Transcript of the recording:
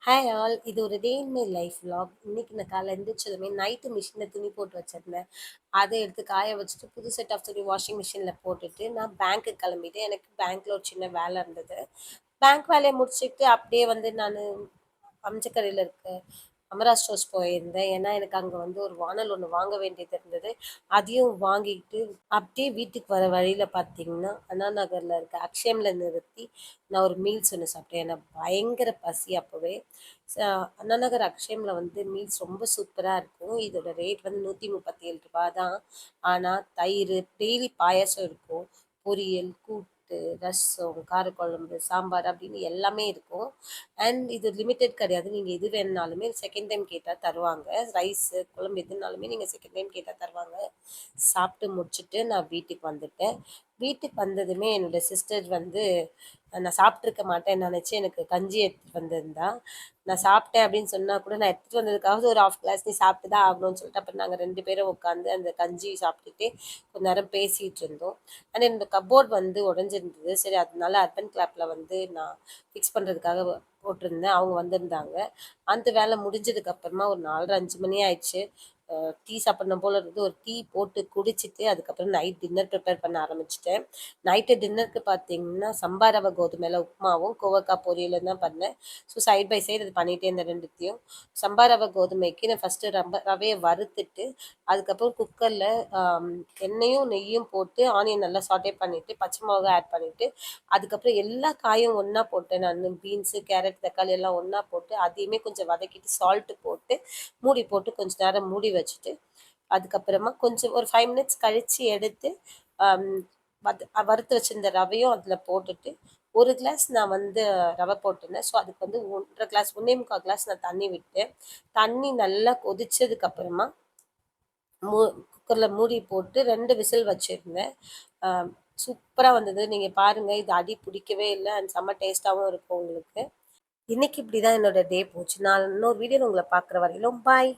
Hi all. இது ஒரு டே in my life vlog. இன்னைக்கு நான் காலைல எந்திரிச்சதுமே நைட்டு மிஷினில் துணி போட்டு வச்சிருந்தேன். அதை எடுத்து காய வச்சுட்டு புது செட் ஆஃப் துணி வாஷிங் மிஷினில் போட்டுட்டு நான் பேங்க்குக்கு கிளம்பிட்டேன். எனக்கு பேங்க்கில் ஒரு சின்ன வேலை இருந்தது. பேங்க் வேலையை முடிச்சுட்டு அப்படியே வந்து நான் அம்ஜக்கரையில் இருக்க அமரா ஸ்டோர்ஸ் போயிருந்தேன். ஏன்னா எனக்கு அங்கே வந்து ஒரு வானல் ஒன்று வாங்க வேண்டியது இருந்தது. அதையும் வாங்கிட்டு அப்படியே வீட்டுக்கு வர வழியில் பார்த்தீங்கன்னா அண்ணா நகரில் இருக்க அக்ஷயமில் நிறுத்தி நான் ஒரு மீல்ஸ் ஒன்று சாப்பிட்டேன். எனக்கு பயங்கர பசி அப்போவே. அண்ணா நகர் அக்ஷயமில் வந்து மீல்ஸ் ரொம்ப சூப்பராக இருக்கும். இதோட ரேட் வந்து 137 ரூபா தான். ஆனால் தயிர், டெய்லி பாயாசம் இருக்கும், பொரியல், கூட்டு, ரசம், காரக்குழம்பு, சாம்பார் அப்படின்னு எல்லாமே இருக்கும். அண்ட் இது லிமிட்டெட் கிடையாது. நீங்கள் எது வேணுனாலுமே செகண்ட் டைம் கேட்டால் தருவாங்க. ரைஸு, குழம்பு எதுனாலுமே நீங்கள் செகண்ட் டைம் கேட்டால் தருவாங்க. சாப்பிட்டு முடிச்சுட்டு நான் வீட்டுக்கு வந்துட்டேன். வீட்டுக்கு வந்ததுமே என்னோட சிஸ்டர் வந்து நான் சாப்பிட்ருக்க மாட்டேன்னு நினச்சி எனக்கு கஞ்சி எடுத்துகிட்டு வந்திருந்தா. நான் சாப்பிட்டேன் அப்படின்னு சொன்னால் கூட நான் எடுத்துகிட்டு வந்ததுக்காவது ஒரு ஹாஃப் கிளாஸ் நீ சாப்பிட்டு தான் ஆகணும்னு சொல்லிட்டு அப்புறம் நாங்கள் 2 பேரும் உட்காந்து அந்த கஞ்சி சாப்பிட்டுட்டு கொஞ்ச நேரம் பேசிகிட்டு இருந்தோம். ஆனால் என்னோட கப்போர்ட் வந்து உடஞ்சிருந்தது. சரி, அதனால அர்பன் கிளாப்பில் வந்து நான் ஃபிக்ஸ் பண்ணுறதுக்காக போட்டிருந்தேன். அவங்க வந்திருந்தாங்க. அந்த வேலை முடிஞ்சதுக்கப்புறமா ஒரு 4:30 5 மணி ஆயிடுச்சு. டீ சாப்பிடணும் போல இருந்து ஒரு டீ போட்டு குடிச்சிட்டு அதுக்கப்புறம் நைட் டின்னர் ப்ரிப்பேர் பண்ண ஆரம்பிச்சிட்டேன். நைட்டு டின்னருக்கு பார்த்தீங்கன்னா சம்பா ரவை கோதுமையில் உப்புமாவும் கோவக்காய் பொரியலும் தான் பண்ணேன். ஸோ சைட் பை சைடு அது பண்ணிகிட்டே இருந்தேன் ரெண்டுத்தையும். சம்பா ரவை கோதுமைக்கு நான் ஃபஸ்ட்டு ரவையை வறுத்துட்டு அதுக்கப்புறம் குக்கரில் எண்ணெயும் நெய்யும் போட்டு ஆனியன் நல்லா சாட்டே பண்ணிவிட்டு பச்சை மிளகா ஆட் பண்ணிவிட்டு அதுக்கப்புறம் எல்லா காயும் ஒன்றா போட்டேன். நான் பீன்ஸு, கேரட், தக்காளி எல்லாம் ஒன்றா போட்டு அதையுமே கொஞ்சம் வதக்கிட்டு சால்ட்டு போட்டு மூடி போட்டு கொஞ்ச நேரம் மூடி வச்சுட்டு அதுக்கப்புறமா கொஞ்சம் ஒரு 5 மினிட்ஸ் கழித்து எடுத்து வறுத்து வச்சிருந்த ரவையும் அதில் போட்டுட்டு 1 கிளாஸ் நான் வந்து ரவை போட்டிருந்தேன். ஸோ அதுக்கு வந்து 1 1/2 கிளாஸ் 1 1/4 கிளாஸ் நான் தண்ணி விட்டேன். தண்ணி நல்லா கொதிச்சதுக்கப்புறமா குக்கரில் மூடி போட்டு 2 விசில் வச்சுருந்தேன். சூப்பராக வந்தது. நீங்கள் பாருங்கள், இது அடி பிடிக்கவே இல்லை அண்ட் செம்ம டேஸ்ட்டாகவும் இருக்கும் உங்களுக்கு. இன்னைக்கு இப்படி தான் என்னோட டே போச்சு. நான் இன்னொரு வீடியோவில் உங்களை பார்க்குற வரையிலும் பாய்.